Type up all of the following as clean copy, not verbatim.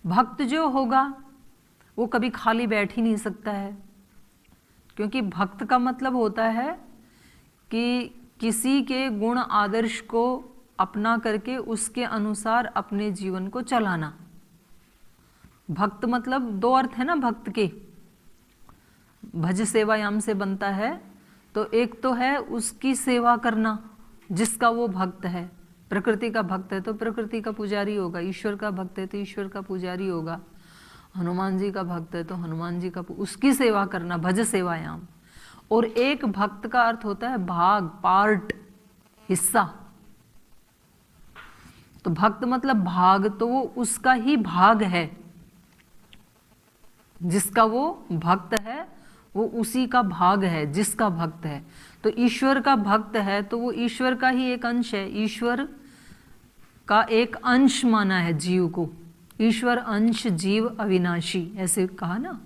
भक्त जो होगा वो कभी खाली बैठ ही नहीं सकता है, क्योंकि भक्त का मतलब होता है कि किसी के गुण आदर्श को अपना करके उसके अनुसार अपने जीवन को चलाना। भक्त मतलब दो अर्थ है ना भक्त के, भज सेवायाम से बनता है। तो एक तो है उसकी सेवा करना, जिसका वो भक्त है। प्रकृति का भक्त है तो प्रकृति का पुजारी होगा, ईश्वर का भक्त है तो ईश्वर का पुजारी होगा, हनुमान जी का भक्त है तो हनुमान जी का, उसकी सेवा करना, भज सेवायाम। और एक भक्त का अर्थ होता है भाग, पार्ट, हिस्सा। तो भक्त मतलब भाग, तो वो उसका ही भाग है, जिसका वो भक्त है वो उसी का भाग है, जिसका भक्त है। तो ईश्वर का भक्त है तो वो ईश्वर का ही एक अंश है, ईश्वर का एक अंश माना है जीव को। ईश्वर अंश जीव अविनाशी, ऐसे कहा ना।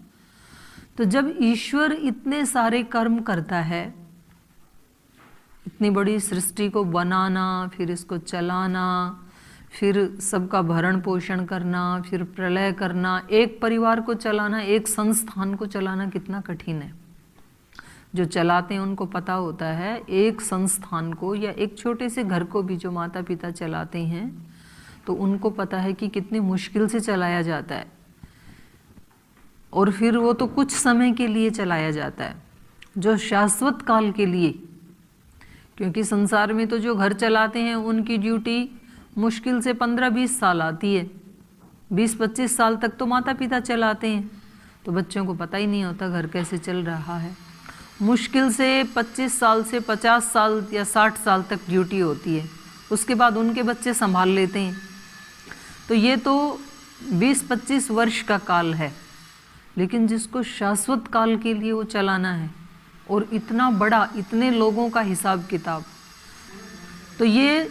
तो जब ईश्वर इतने सारे कर्म करता है, इतनी बड़ी सृष्टि को बनाना, फिर इसको चलाना, फिर सबका भरण पोषण करना, फिर प्रलय करना, एक परिवार को चलाना, एक संस्थान को चलाना कितना कठिन है। जो चलाते हैं उनको पता होता है, एक संस्थान को या एक छोटे से घर को भी जो माता पिता चलाते हैं तो उनको पता है कि कितनी मुश्किल से चलाया जाता है। और फिर वो तो कुछ समय के लिए चलाया जाता है, जो शाश्वत काल के लिए। क्योंकि संसार में तो जो घर चलाते हैं उनकी ड्यूटी मुश्किल से 15-20 साल आती है, 20-25 साल तक तो माता पिता चलाते हैं, तो बच्चों को पता ही नहीं होता घर कैसे चल रहा है। मुश्किल से 25 साल से 50 साल या 60 साल तक ड्यूटी होती है, उसके बाद उनके बच्चे संभाल लेते हैं। तो ये तो 20-25 वर्ष का काल है, लेकिन जिसको शाश्वत काल के लिए वो चलाना है, और इतना बड़ा, इतने लोगों का हिसाब किताब, तो ये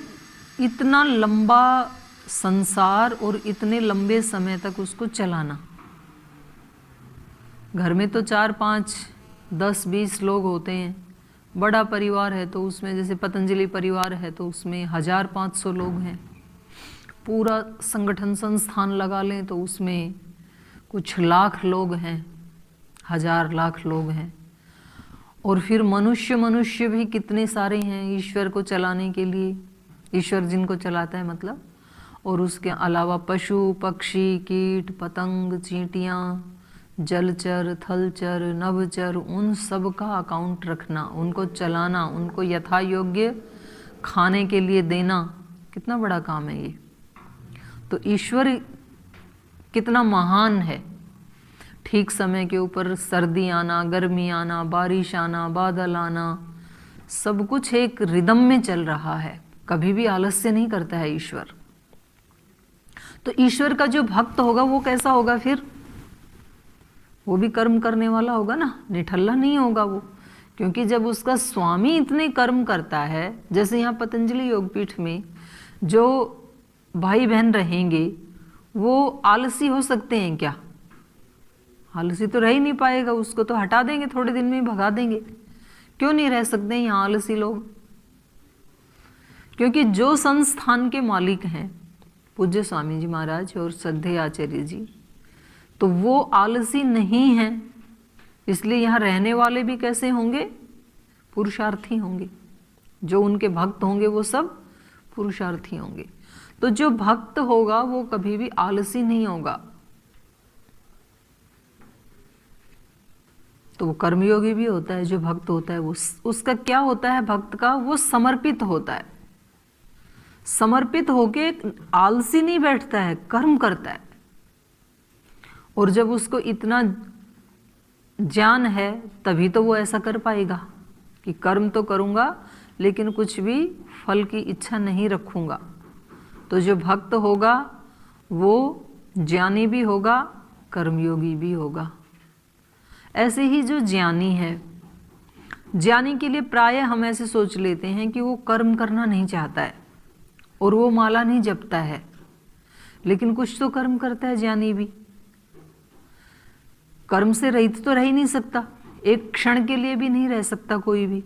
इतना लंबा संसार और इतने लंबे समय तक उसको चलाना। घर में तो 4-5, 10-20 लोग होते हैं, बड़ा परिवार है तो उसमें, जैसे पतंजलि परिवार है तो उसमें 1500 लोग हैं। पूरा संगठन संस्थान लगा लें तो उसमें कुछ लाख लोग हैं, 1000 लाख लोग हैं। और फिर मनुष्य भी कितने सारे हैं ईश्वर को चलाने के लिए, ईश्वर जिनको चलाता है मतलब। और उसके अलावा पशु पक्षी, कीट पतंग, चींटियाँ, जलचर, थलचर, नभचर, उन सब का अकाउंट रखना, उनको चलाना, उनको यथा योग्य खाने के लिए देना, कितना बड़ा काम है ये। तो ईश्वर कितना महान है। ठीक समय के ऊपर सर्दी आना, गर्मी आना, बारिश आना, बादल आना, सब कुछ एक रिदम में चल रहा है, कभी भी आलस्य नहीं करता है ईश्वर। तो ईश्वर का जो भक्त होगा वो कैसा होगा फिर? वो भी कर्म करने वाला होगा ना, निठल्ला नहीं होगा वो। क्योंकि जब उसका स्वामी इतने कर्म करता है, जैसे यहाँ पतंजलि योगपीठ में जो भाई बहन रहेंगे वो आलसी हो सकते हैं क्या? आलसी तो रह ही नहीं पाएगा, उसको तो हटा देंगे, थोड़े दिन में भगा देंगे। क्यों नहीं रह सकते यहाँ आलसी लोग? क्योंकि जो संस्थान के मालिक हैं पूज्य स्वामी जी महाराज और श्रद्धेय आचार्य जी, तो वो आलसी नहीं हैं। इसलिए यहाँ रहने वाले भी कैसे होंगे? पुरुषार्थी होंगे। जो उनके भक्त होंगे वो सब पुरुषार्थी होंगे। तो जो भक्त होगा वो कभी भी आलसी नहीं होगा। तो वो कर्मयोगी भी होता है जो भक्त होता है। वो उसका क्या होता है भक्त का? वो समर्पित होता है। समर्पित होके आलसी नहीं बैठता है, कर्म करता है। और जब उसको इतना ज्ञान है तभी तो वो ऐसा कर पाएगा कि कर्म तो करूँगा लेकिन कुछ भी फल की इच्छा नहीं रखूँगा। तो जो भक्त होगा वो ज्ञानी भी होगा, कर्मयोगी भी होगा। ऐसे ही जो ज्ञानी है, ज्ञानी के लिए प्रायः हम ऐसे सोच लेते हैं कि वो कर्म करना नहीं चाहता है और वो माला नहीं जपता है, लेकिन कुछ तो कर्म करता है ज्ञानी भी। कर्म से रहित तो रह ही नहीं सकता, एक क्षण के लिए भी नहीं रह सकता कोई भी।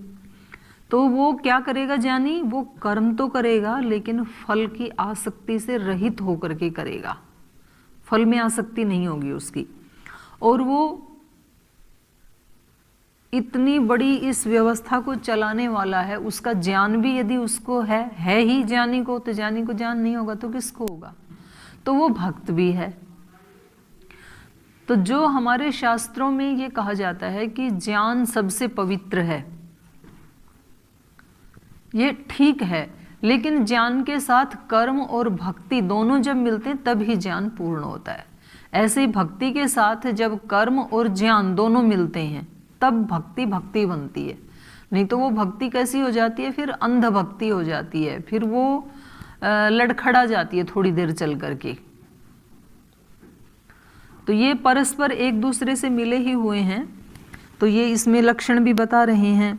तो वो क्या करेगा ज्ञानी? वो कर्म तो करेगा लेकिन फल की आसक्ति से रहित होकर के करेगा। फल में आसक्ति नहीं होगी उसकी। और वो इतनी बड़ी इस व्यवस्था को चलाने वाला है, उसका ज्ञान भी यदि उसको है ही ज्ञानी को, तो ज्ञानी को ज्ञान नहीं होगा तो किसको होगा? तो वो भक्त भी है। तो जो हमारे शास्त्रों में ये कहा जाता है कि ज्ञान सबसे पवित्र है, ये ठीक है, लेकिन ज्ञान के साथ कर्म और भक्ति दोनों जब मिलते हैं तब ही ज्ञान पूर्ण होता है। ऐसे ही भक्ति के साथ जब कर्म और ज्ञान दोनों मिलते हैं तब भक्ति भक्ति बनती है। नहीं तो वो भक्ति कैसी हो जाती है? फिर अंध भक्ति हो जाती है, फिर वो लड़खड़ा जाती है थोड़ी देर चल करके। तो ये परस्पर एक दूसरे से मिले ही हुए हैं। तो ये इसमें लक्षण भी बता रहे हैं।